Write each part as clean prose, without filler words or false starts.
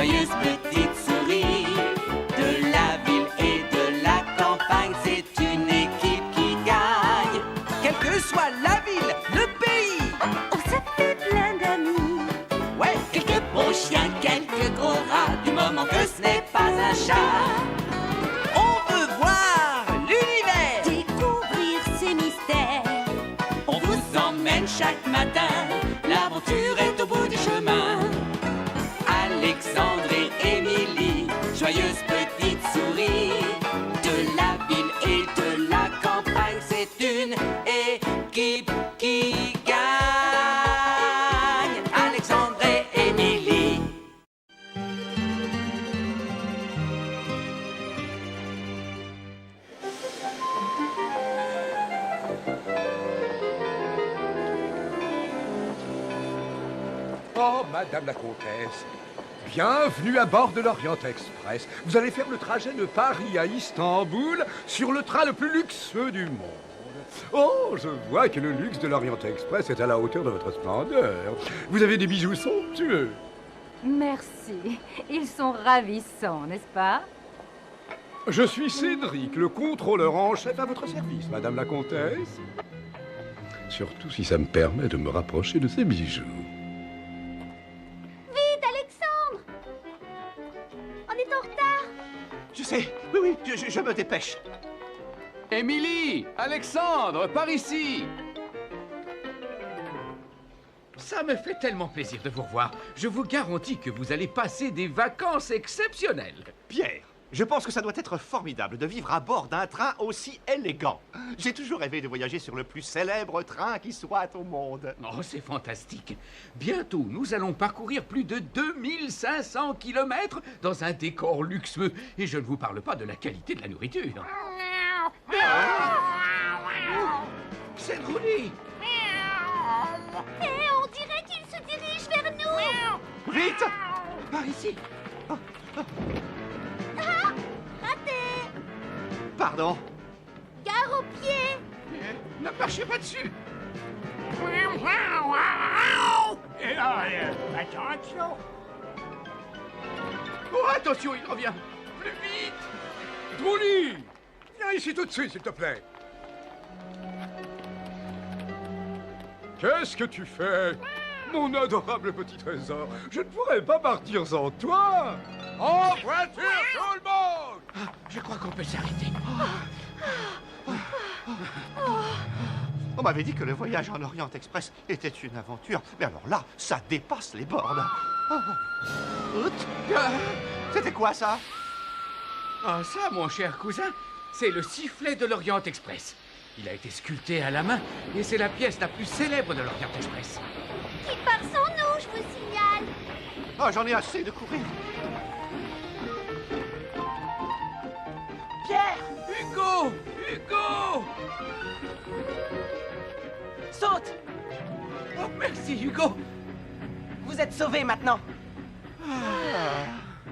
joyeuse petite souris. De la ville et de la campagne, c'est une équipe qui gagne. Quelle que soit la ville, le pays. Oh, ça fait plein d'amis. Ouais, quelques bons chiens, quelques gros rats, du moment que ce n'est pas un chat. On veut voir l'univers, Découvrir ces mystères. on vous emmène chaque matin. L'aventure est au bout du chemin. Alexandre et Émilie, joyeuses petites souris. De la ville et de la campagne, c'est une équipe qui gagne. Alexandre et Émilie. Oh, Madame la Comtesse, bienvenue à bord de l'Orient Express. Vous allez faire le trajet de Paris à Istanbul sur le train le plus luxueux du monde. Oh, je vois que le luxe de l'Orient Express est à la hauteur de votre splendeur. Vous avez des bijoux somptueux. Merci. Ils sont ravissants, n'est-ce pas? Je suis Cédric, le contrôleur en chef à votre service, Madame la Comtesse. Surtout si ça me permet de me rapprocher de ces bijoux. Vite, Alexandre! On est en retard. Je sais, oui, je me dépêche. Émilie, Alexandre, par ici. Ça me fait tellement plaisir de vous revoir. Je vous garantis que vous allez passer des vacances exceptionnelles. Pierre, je pense que ça doit être formidable de vivre à bord d'un train aussi élégant. J'ai toujours rêvé de voyager sur le plus célèbre train qui soit au monde. Oh, c'est fantastique. Bientôt, nous allons parcourir plus de 2500 kilomètres dans un décor luxueux. Et je ne vous parle pas de la qualité de la nourriture. C'est Drôly. Et on dirait qu'il se dirige vers nous. Vite! Par ici. Raté. Pardon. Gare aux pieds. Ne marchez pas dessus. Attention! Oh, attention, il revient. Plus vite. Drôly, viens ici tout de suite, s'il te plaît. Qu'est-ce que tu fais? Mon adorable petit trésor, je ne pourrais pas partir sans toi. En voiture, tout le monde! Je crois qu'on peut s'arrêter. On m'avait dit que le voyage en Orient Express était une aventure. Mais alors là, ça dépasse les bornes. C'était quoi ça? Ah, ça, mon cher cousin, c'est le sifflet de l'Orient Express. Il a été sculpté à la main et c'est la pièce la plus célèbre de l'Orient Express. Qui part sans nous, je vous signale. Oh, j'en ai assez de courir. Pierre, Hugo! Hugo! saute! Oh, merci, Hugo! Vous êtes sauvé maintenant.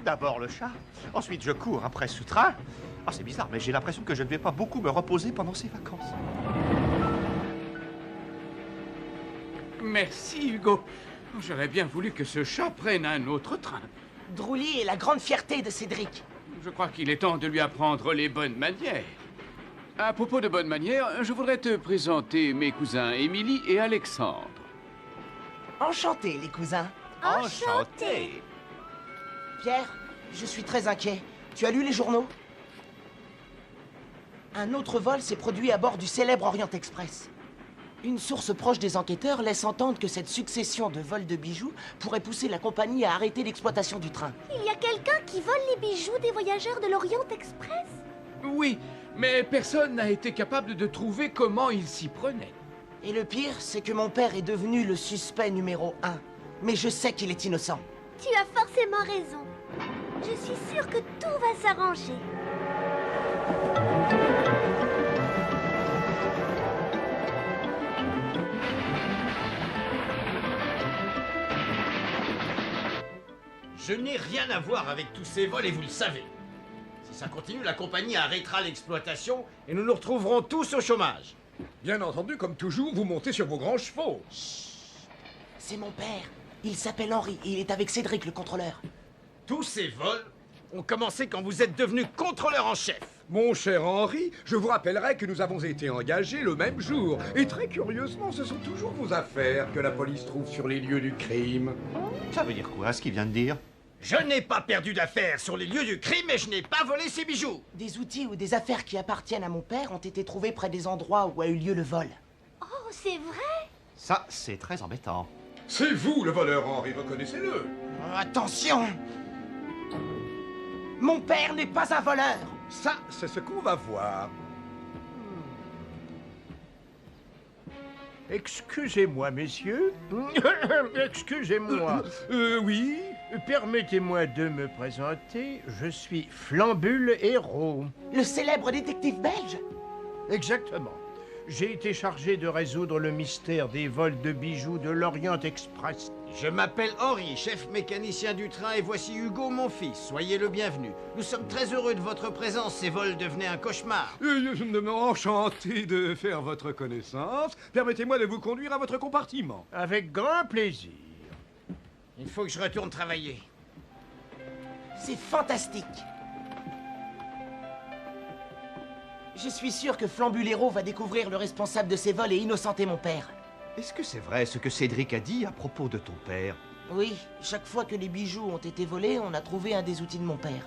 D'abord le chat, ensuite je cours après ce train. Ah, c'est bizarre, mais j'ai l'impression que je ne vais pas beaucoup me reposer pendant ces vacances. Merci, Hugo. J'aurais bien voulu que ce chat prenne un autre train. Drôly est la grande fierté de Cédric. Je crois qu'il est temps de lui apprendre les bonnes manières. À propos de bonnes manières, je voudrais te présenter mes cousins Émilie et Alexandre. Enchanté, les cousins. Enchanté. Pierre, je suis très inquiet. Tu as lu les journaux? Un autre vol s'est produit à bord du célèbre Orient Express. Une source proche des enquêteurs laisse entendre que cette succession de vols de bijoux pourrait pousser la compagnie à arrêter l'exploitation du train. Il y a quelqu'un qui vole les bijoux des voyageurs de l'Orient Express. Oui, mais personne n'a été capable de trouver comment il s'y prenait. Et le pire, c'est que mon père est devenu le suspect numéro 1. Mais je sais qu'il est innocent. Tu as forcément raison. Je suis sûre que tout va s'arranger. Je n'ai rien à voir avec tous ces vols et vous le savez. Si ça continue, la compagnie arrêtera l'exploitation et nous nous retrouverons tous au chômage. Bien entendu, comme toujours, vous montez sur vos grands chevaux. C'est mon père. Il s'appelle Henri et il est avec Cédric, le contrôleur. Tous ces vols ont commencé quand vous êtes devenu contrôleur en chef. Mon cher Henri, je vous rappellerai que nous avons été engagés le même jour. Et très curieusement, ce sont toujours vos affaires que la police trouve sur les lieux du crime. Ça veut dire quoi, ce qu'il vient de dire? Je n'ai pas perdu d'affaires sur les lieux du crime et je n'ai pas volé ces bijoux. Des outils ou des affaires qui appartiennent à mon père ont été trouvés près des endroits où a eu lieu le vol. Oh, c'est vrai? Ça, c'est très embêtant. C'est vous le voleur, Henri, reconnaissez-le. Attention! Mon père n'est pas un voleur! Ça, c'est ce qu'on va voir. Excusez-moi, messieurs. Excusez-moi. Oui. Permettez-moi de me présenter. Je suis Flambule Héros. Le célèbre détective belge? Exactement. J'ai été chargé de résoudre le mystère des vols de bijoux de l'Orient Express. Je m'appelle Henri, chef mécanicien du train, et voici Hugo, mon fils. Soyez le bienvenu. Nous sommes très heureux de votre présence. Ces vols devenaient un cauchemar. Enchanté de faire votre connaissance. Permettez-moi de vous conduire à votre compartiment. Avec grand plaisir. Il faut que je retourne travailler. C'est fantastique! Je suis sûr que Flambulero va découvrir le responsable de ces vols et innocenter mon père. Est-ce que c'est vrai ce que Cédric a dit à propos de ton père? Oui, chaque fois que les bijoux ont été volés, on a trouvé un des outils de mon père.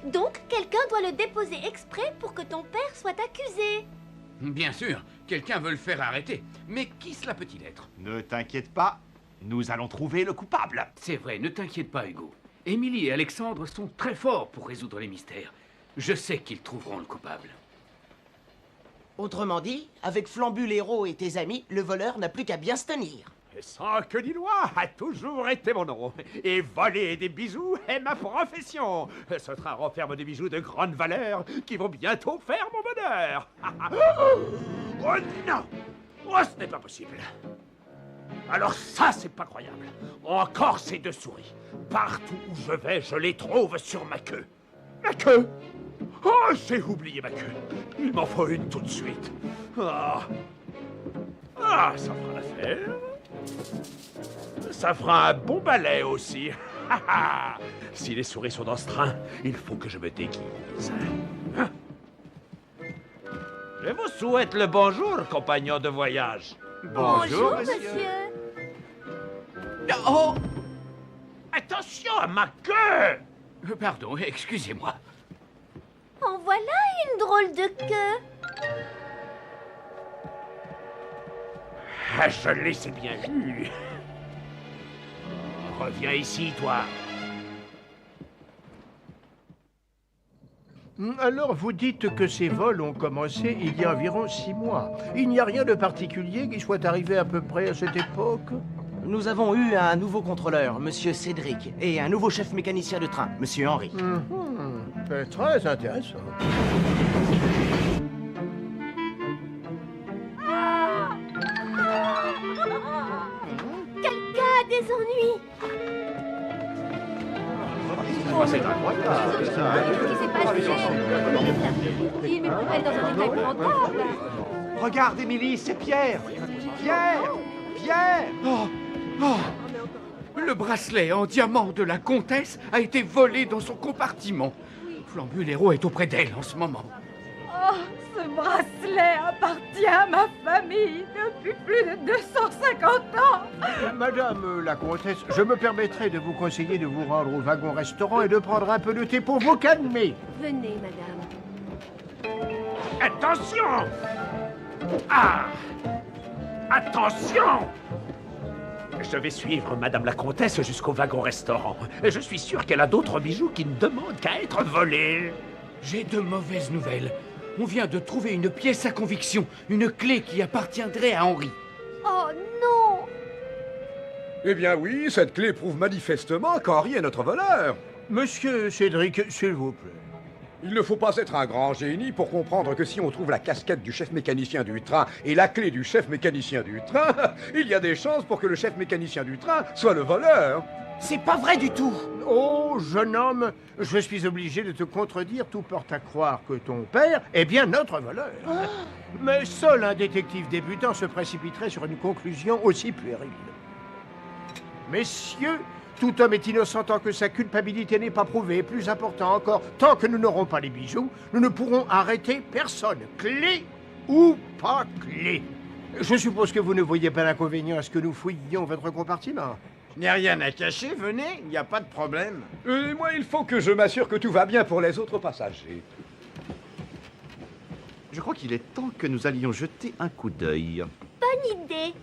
Donc, quelqu'un doit le déposer exprès pour que ton père soit accusé. Bien sûr, quelqu'un veut le faire arrêter. Mais qui cela peut-il être? Ne t'inquiète pas, nous allons trouver le coupable. C'est vrai, ne t'inquiète pas, Hugo. Émilie et Alexandre sont très forts pour résoudre les mystères. Je sais qu'ils trouveront le coupable. Autrement dit, avec Flambulero et tes amis, le voleur n'a plus qu'à bien se tenir. Sans que ni loi a toujours été mon nom. Et voler des bijoux est ma profession. Ce train renferme des bijoux de grande valeur qui vont bientôt faire mon bonheur. Oh non! Oh, ce n'est pas possible. Alors ça, c'est pas croyable. Encore ces deux souris. Partout où je vais, je les trouve sur ma queue. Ma queue? Oh, j'ai oublié ma queue. Il m'en faut une tout de suite. Ah, ça fera l'affaire. Ça fera un bon balai aussi. Si les souris sont dans ce train, il faut que je me déguise. Je vous souhaite le bonjour, compagnon de voyage. Bonjour, monsieur. Oh! Attention à ma queue! Pardon, excusez-moi. En voilà une drôle de queue. Ah, je l'ai, c'est bien vu. Reviens ici, toi. Alors, vous dites que ces vols ont commencé il y a environ 6 mois. Il n'y a rien de particulier qui soit arrivé à peu près à cette époque? Nous avons eu un nouveau contrôleur, Monsieur Cédric, et un nouveau chef mécanicien de train, Monsieur Henri. C'est très intéressant. Quelqu'un a des ennuis. C'est incroyable. Qu'est-ce qui s'est passé? Il met elle dans un état épouvantable. Regarde, Émilie, c'est Pierre. Pierre! Pierre! Le bracelet en diamant de la comtesse a été volé dans son compartiment. Flambulero est auprès d'elle en ce moment. Oh, ce bracelet appartient à ma famille depuis plus de 250 ans. Madame la comtesse, je me permettrai de vous conseiller de vous rendre au wagon-restaurant et de prendre un peu de thé pour vous calmer. Venez, madame. Attention! Ah! Attention! Je vais suivre Madame la Comtesse jusqu'au wagon-restaurant. Je suis sûr qu'elle a d'autres bijoux qui ne demandent qu'à être volés. J'ai de mauvaises nouvelles. On vient de trouver une pièce à conviction, une clé qui appartiendrait à Henri. Oh non! Eh bien oui, cette clé prouve manifestement qu'Henri est notre voleur. Monsieur Cédric, s'il vous plaît. Il ne faut pas être un grand génie pour comprendre que si on trouve la casquette du chef mécanicien du train et la clé du chef mécanicien du train, il y a des chances pour que le chef mécanicien du train soit le voleur. C'est pas vrai du tout! Oh, jeune homme, je suis obligé de te contredire. Tout porte à croire que ton père est bien notre voleur. Mais seul un détective débutant se précipiterait sur une conclusion aussi puérile. Messieurs, tout homme est innocent tant que sa culpabilité n'est pas prouvée. Et plus important encore, tant que nous n'aurons pas les bijoux, nous ne pourrons arrêter personne, clé ou pas clé. Je suppose que vous ne voyez pas d'inconvénient à ce que nous fouillions votre compartiment. Je n'ai rien à cacher, venez, il n'y a pas de problème. Moi, il faut que je m'assure que tout va bien pour les autres passagers. Je crois qu'il est temps que nous allions jeter un coup d'œil. Bonne idée.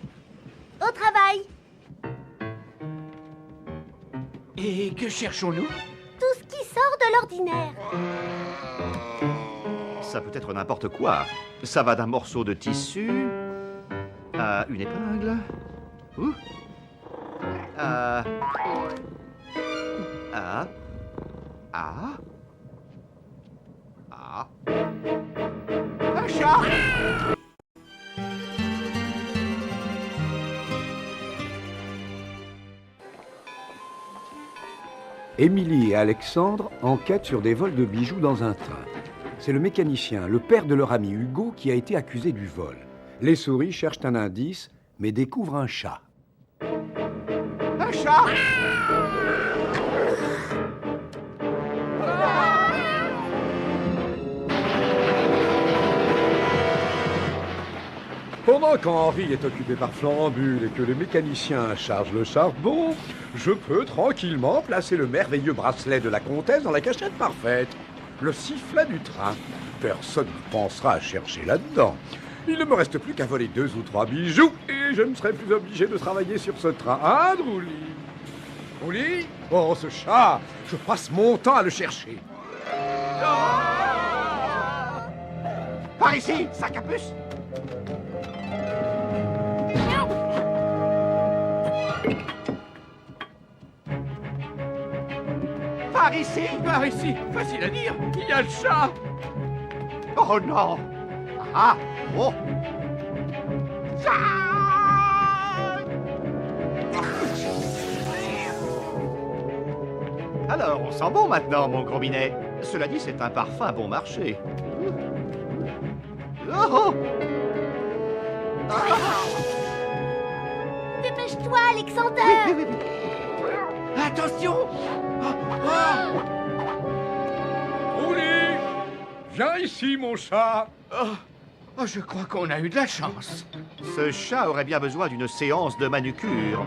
Au travail. Et que cherchons-nous? Tout ce qui sort de l'ordinaire. Ça peut être n'importe quoi. Ça va d'un morceau de tissu à une épingle. À un chat. Émilie et Alexandre enquêtent sur des vols de bijoux dans un train. C'est le mécanicien, le père de leur ami Hugo, qui a été accusé du vol. Les souris cherchent un indice, mais découvrent un chat. Un chat! Pendant qu'Henri est occupé par Flambule et que le mécanicien charge le charbon, je peux tranquillement placer le merveilleux bracelet de la comtesse dans la cachette parfaite. Le sifflet du train. Personne ne pensera à chercher là-dedans. Il ne me reste plus qu'à voler 2 ou 3 bijoux et je ne serai plus obligé de travailler sur ce train. Hein, Droulis? Droulis? Oh, ce chat! Je passe mon temps à le chercher. Par ici, sac à puce. Par ici. Par ici, facile à dire, il y a le chat. Oh non. Ah. Oh. Alors, on sent bon maintenant, mon gros minet. Cela dit, c'est un parfum bon marché. Oh. Dépêche-toi, Alexander. Oui. Attention. Droulis! Viens ici, mon chat! Oh, je crois qu'on a eu de la chance. Ce chat aurait bien besoin d'une séance de manucure.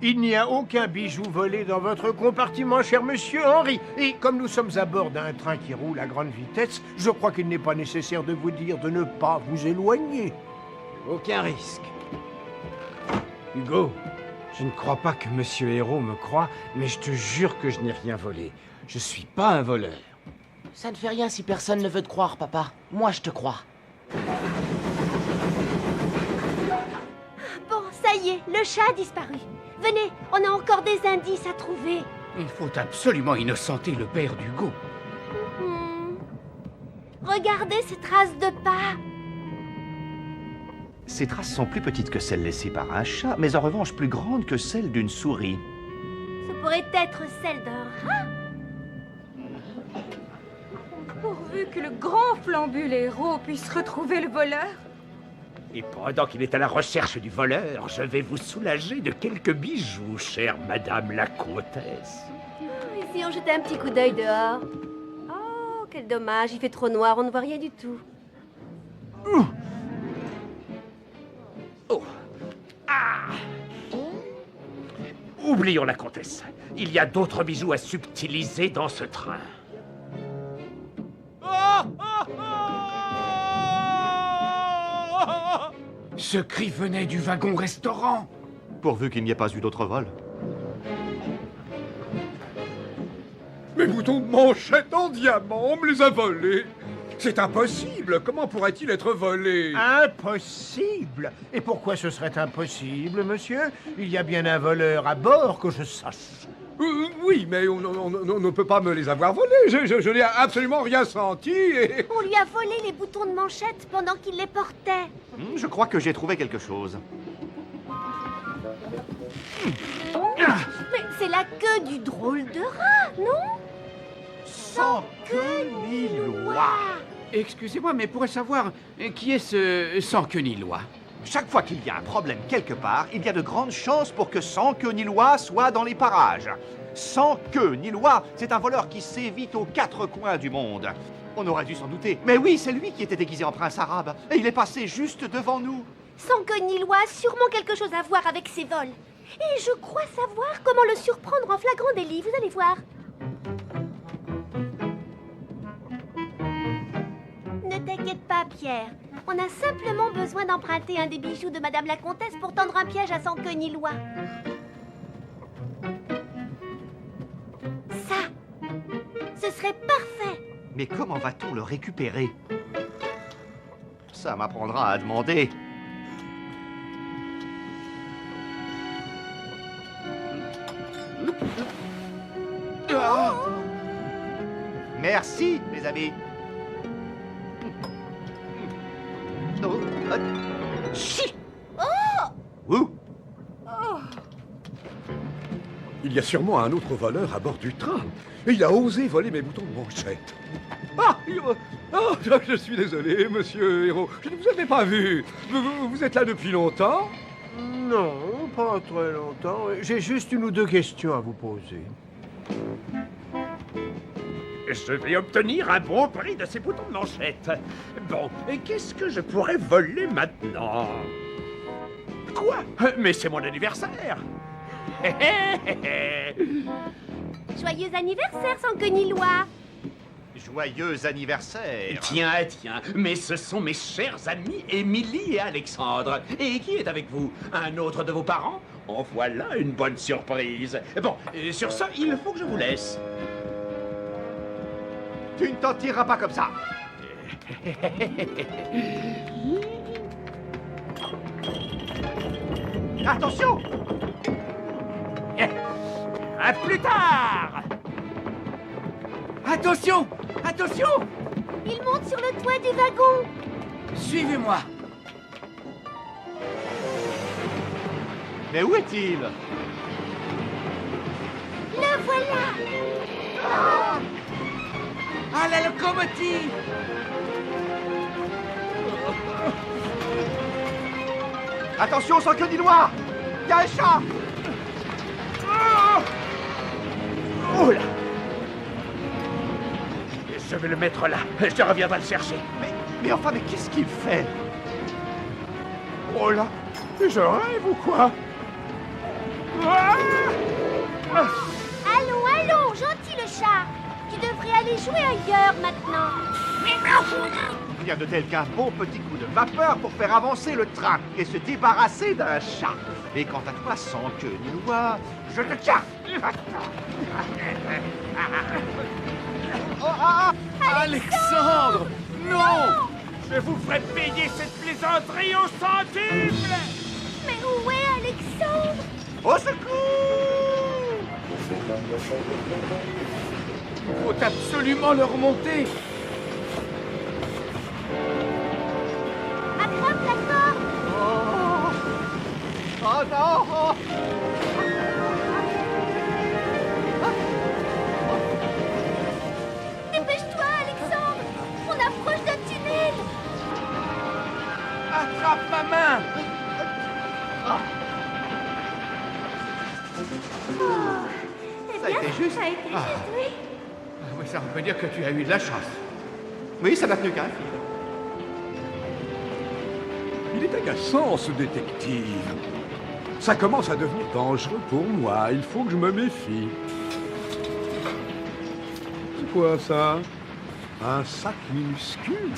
Il n'y a aucun bijou volé dans votre compartiment, cher monsieur Henri. Et comme nous sommes à bord d'un train qui roule à grande vitesse, je crois qu'il n'est pas nécessaire de vous dire de ne pas vous éloigner. Aucun risque. Hugo, je ne crois pas que Monsieur Hérault me croie, mais je te jure que je n'ai rien volé. Je suis pas un voleur. Ça ne fait rien si personne ne veut te croire, papa. Moi, je te crois. Bon, ça y est, le chat a disparu. Venez, on a encore des indices à trouver. Il faut absolument innocenter le père d'Hugo. Regardez ces traces de pas. Ces traces sont plus petites que celles laissées par un chat, mais en revanche plus grandes que celles d'une souris. Ce pourrait être celle d'un rat. Pourvu que le grand Flambule Hérault puisse retrouver le voleur. Et pendant qu'il est à la recherche du voleur, je vais vous soulager de quelques bijoux, chère Madame la Comtesse. Et si on jetait un petit coup d'œil dehors? Oh, quel dommage, il fait trop noir, on ne voit rien du tout. Oublions la comtesse. Il y a d'autres bijoux à subtiliser dans ce train. Ce cri venait du wagon-restaurant. Pourvu qu'il n'y ait pas eu d'autre vol. Mes boutons de manchette en diamant, on me les a volés. C'est impossible. Comment pourrait-il être volé? Impossible! Et pourquoi ce serait impossible, monsieur? Il y a bien un voleur à bord que je sache. Oui, mais on ne peut pas me les avoir volés. Je n'ai absolument rien senti et... On lui a volé les boutons de manchette pendant qu'il les portait. Je crois que j'ai trouvé quelque chose. Mais c'est la queue du drôle de rat, non? Sans queue ni loi. Excusez-moi, mais pourrais savoir qui est ce sans queue ni loi? Chaque fois qu'il y a un problème quelque part, il y a de grandes chances pour que Sans queue ni loi soit dans les parages. Sans queue ni loi, c'est un voleur qui s'évite aux quatre coins du monde. On aurait dû s'en douter. Mais oui, c'est lui qui était déguisé en prince arabe. Et il est passé juste devant nous. Sans queue ni loi a sûrement quelque chose à voir avec ses vols. Et je crois savoir comment le surprendre en flagrant délit. Vous allez voir. Ne t'inquiète pas, Pierre. On a simplement besoin d'emprunter un des bijoux de Madame la Comtesse pour tendre un piège à Sans queue ni loi. Ça, ce serait parfait. Mais comment va-t-on le récupérer? Ça m'apprendra à demander. Merci, mes amis. Chi. Ouh. Il y a sûrement un autre voleur à bord du train. Et il a osé voler mes boutons de manchette. Je suis désolé, monsieur Héros. Je ne vous avais pas vu. Vous êtes là depuis longtemps? Non, pas très longtemps. J'ai juste une ou deux questions à vous poser. Je vais obtenir un bon prix de ces boutons de manchette. Bon, et qu'est-ce que je pourrais voler maintenant? Quoi? Mais c'est mon anniversaire. Joyeux anniversaire, Sans queue ni loi. Joyeux anniversaire. Tiens, mais ce sont mes chers amis Émilie et Alexandre. Et qui est avec vous? Un autre de vos parents? En voilà une bonne surprise. Bon, sur ce, il faut que je vous laisse. Tu ne t'en tireras pas comme ça. Attention! À plus tard! Attention! Attention! Il monte sur le toit du wagon. Suivez-moi. Mais où est-il? Le voilà. À la locomotive! Attention, Sans queue ni loi! Il y a un chat! Oh là! Je vais le mettre là. Je reviendrai le chercher. Mais enfin, mais qu'est-ce qu'il fait? Oh là! Je rêve ou quoi? Ah! Allons, gentil le chat. Tu devrais aller jouer ailleurs maintenant. Rien de tel qu'un bon petit coup de vapeur pour faire avancer le train et se débarrasser d'un chat. Et quant à toi, Sans queue ni loi, je te tiens. Alexandre! Non! Je vous ferai payer cette plaisanterie au centime! Mais où est Alexandre? Au secours! Faut absolument le remonter! Attrape la corde. Oh non! Dépêche-toi, Alexandre. On approche d'un tunnel. Attrape ma main! Eh Ça a bien, été juste. Ça a été juste, oui. Oui, ça veut dire que tu as eu de la chance. Oui, ça n'a tenu qu'à un fil. Il est agaçant, ce détective. Ça commence à devenir dangereux pour moi. Il faut que je me méfie. C'est quoi, ça? Un sac minuscule?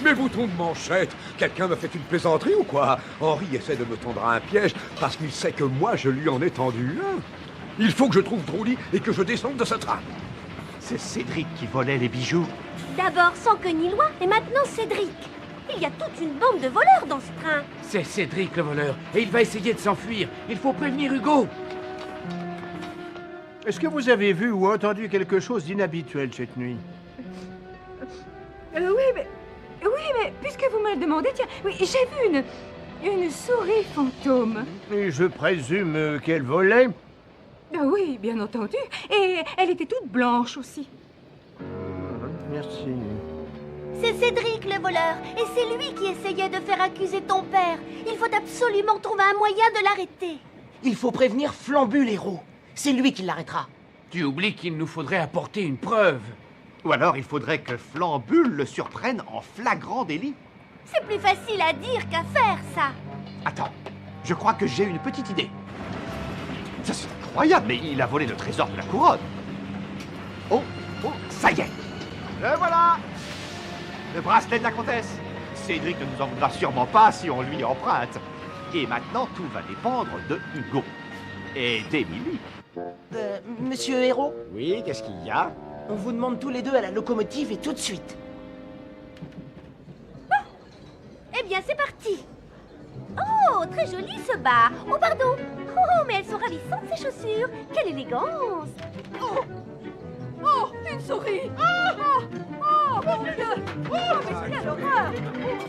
Mes boutons de manchette! Quelqu'un m'a fait une plaisanterie ou quoi? Henri essaie de me tendre un piège parce qu'il sait que moi, je lui en ai tendu un. Il faut que je trouve Drouly et que je descende de ce train. C'est Cédric qui volait les bijoux. D'abord Sans queue ni loi et maintenant Cédric. Il y a toute une bande de voleurs dans ce train. C'est Cédric le voleur, et il va essayer de s'enfuir. Il faut prévenir Hugo. Est-ce que vous avez vu ou entendu quelque chose d'inhabituel cette nuit? Oui, mais puisque vous me le demandez, tiens, oui, j'ai vu une souris fantôme. Et je présume qu'elle volait? Ah oui, bien entendu. Et elle était toute blanche aussi. Merci. C'est Cédric le voleur, et c'est lui qui essayait de faire accuser ton père. Il faut absolument trouver un moyen de l'arrêter. Il faut prévenir Flambulero. C'est lui qui l'arrêtera. Tu oublies qu'il nous faudrait apporter une preuve. Ou alors il faudrait que Flambule le surprenne en flagrant délit. C'est plus facile à dire qu'à faire, ça. Attends, je crois que j'ai une petite idée. Ça c'est incroyable, mais il a volé le trésor de la couronne. Oh, ça y est. Le voilà. Le bracelet de la comtesse. Cédric ne nous en voudra sûrement pas si on lui emprunte. Et maintenant, tout va dépendre de Hugo. Et d'Émilie. Monsieur Héros, Oui, qu'est-ce qu'il y a? on vous demande tous les deux à la locomotive et tout de suite. Eh bien, c'est parti. Oh, très joli ce bas. Oh, pardon. Oh, mais elles sont ravissantes, ces chaussures. Quelle élégance. Oh, une souris. Oh, mon Dieu. Oh, mais quelle horreur.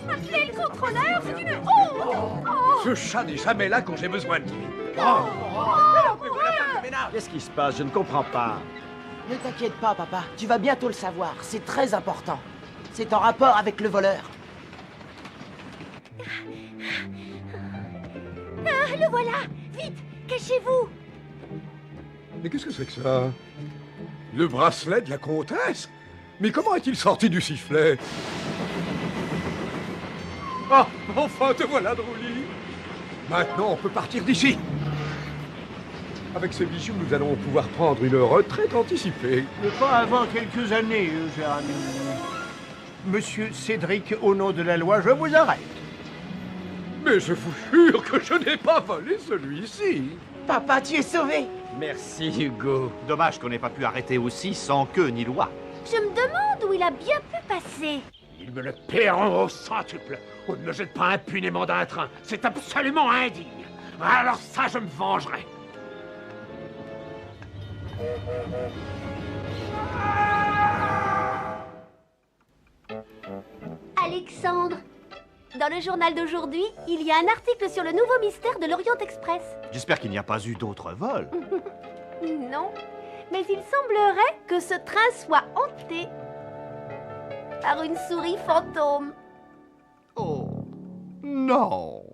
Appelez le contrôleur, c'est une honte. Ce chat n'est jamais là quand j'ai besoin de lui. Qu'est-ce qui se passe? Je ne comprends pas. Ne t'inquiète pas, papa. Tu vas bientôt le savoir. C'est très important. C'est en rapport avec le voleur. Ah, le voilà. Vite, cachez-vous. Mais qu'est-ce que c'est que ça? Le bracelet de la comtesse? Mais comment est-il sorti du sifflet? Ah, enfin te voilà, Drôly. Maintenant, on peut partir d'ici. Avec ces bijoux, nous allons pouvoir prendre une retraite anticipée. Mais pas avant quelques années, cher ami. Monsieur Cédric, au nom de la loi, je vous arrête. Mais je vous jure que je n'ai pas volé celui-ci. Papa, tu es sauvé. Merci, Hugo. Dommage qu'on n'ait pas pu arrêter aussi sans queue ni loi. Je me demande où il a bien pu passer. Ils me le paieront au centuple. On ne me jette pas impunément d'un train. C'est absolument indigne. Alors ça, je me vengerai. Alexandre, dans le journal d'aujourd'hui, il y a un article sur le nouveau mystère de l'Orient Express. J'espère qu'il n'y a pas eu d'autres vols. Non, mais il semblerait que ce train soit hanté par une souris fantôme. Oh, non.